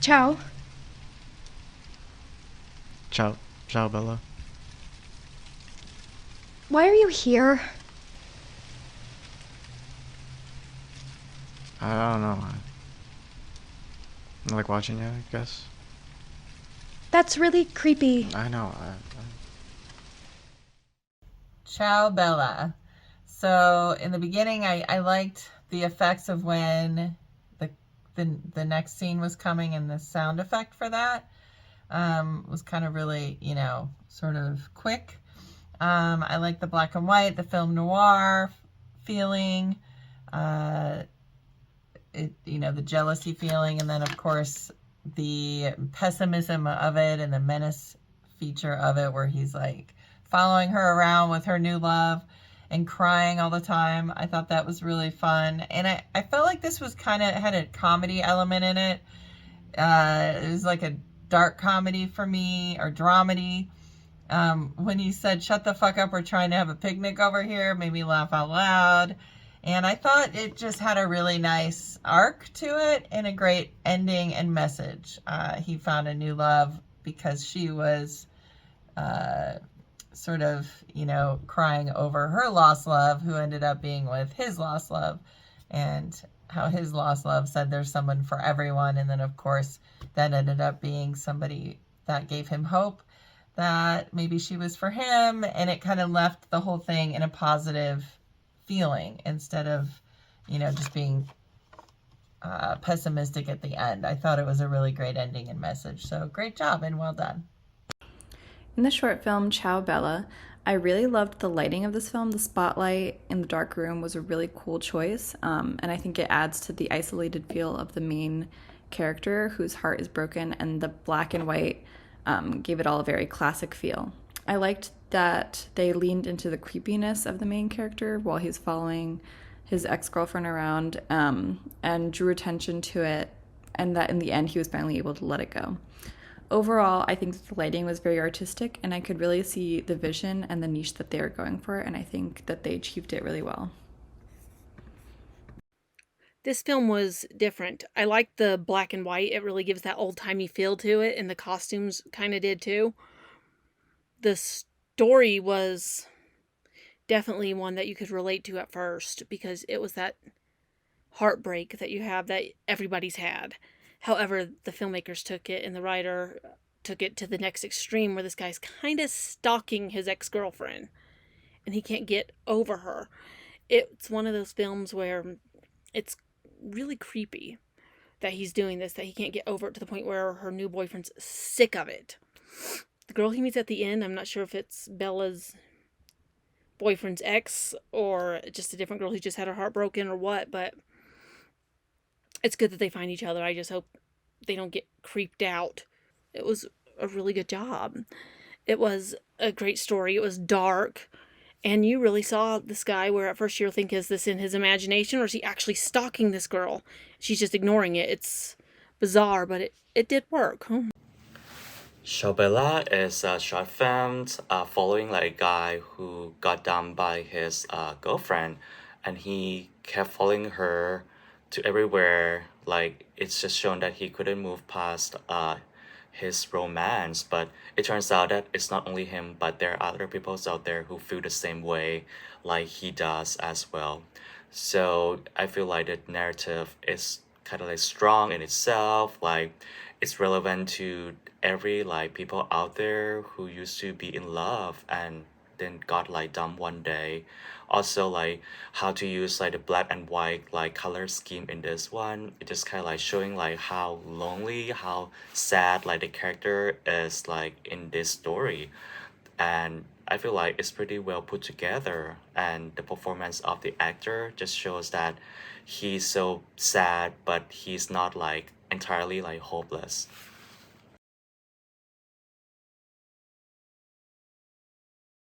Ciao. Ciao Bella. Why are you here? I don't know. I like watching you, I guess. That's really creepy. I know. Ciao Bella. So in the beginning, I liked the effects of when the, the next scene was coming, and the sound effect for that was kind of really, sort of quick. I like the black and white, the film noir feeling, uh, the jealousy feeling, and then of course the pessimism of it and the menace feature of it, where he's like following her around with her new love and crying all the time. I thought that was really fun. And I felt like this was kind of had a comedy element in it. It was like a dark comedy for me, or dramedy. When he said, "Shut the fuck up, we're trying to have a picnic over here," made me laugh out loud. And I thought it just had a really nice arc to it and a great ending and message. He found a new love because she was uh, sort of, crying over her lost love, who ended up being with his lost love, and how his lost love said there's someone for everyone. And then, of course, that ended up being somebody that gave him hope that maybe she was for him. And it kind of left the whole thing in a positive feeling instead of, just being pessimistic at the end. I thought it was a really great ending and message. So great job and well done. In the short film Ciao Bella, I really loved the lighting of this film. The spotlight in the dark room was a really cool choice, and I think it adds to the isolated feel of the main character whose heart is broken, and the black and white gave it all a very classic feel. I liked that they leaned into the creepiness of the main character while he's following his ex-girlfriend around, and drew attention to it, and that in the end he was finally able to let it go. Overall, I think the lighting was very artistic, and I could really see the vision and the niche that they were going for, and I think that they achieved it really well. This film was different. I liked the black and white. It really gives that old-timey feel to it, and the costumes kind of did too. The story was definitely one that you could relate to at first, because it was that heartbreak that you have that everybody's had. However, the filmmakers took it and the writer took it to the next extreme, where this guy's kind of stalking his ex-girlfriend and he can't get over her. It's one of those films where it's really creepy that he's doing this, that he can't get over it, to the point where her new boyfriend's sick of it. The girl he meets at the end, I'm not sure if it's Bella's boyfriend's ex or just a different girl who just had her heart broken or what, but it's good that they find each other. I just hope they don't get creeped out. It was a really good job. It was a great story. It was dark. And you really saw this guy where at first you'll think, is this in his imagination, or is he actually stalking this girl? She's just ignoring it. It's bizarre, but it did work. Ciao Bella is a short film following like a guy who got dumped by his girlfriend, and he kept following her to everywhere. Like, it's just shown that he couldn't move past his romance, but it turns out that it's not only him, but there are other people out there who feel the same way like he does as well. So I feel like the narrative is kind of like strong in itself. Like, it's relevant to every like people out there who used to be in love and then got like dumped one day. Also, like how to use like the black and white like color scheme in this one, it just kind of like showing like how lonely, how sad like the character is like in this story. And I feel like it's pretty well put together, and the performance of the actor just shows that he's so sad, but he's not like entirely like hopeless.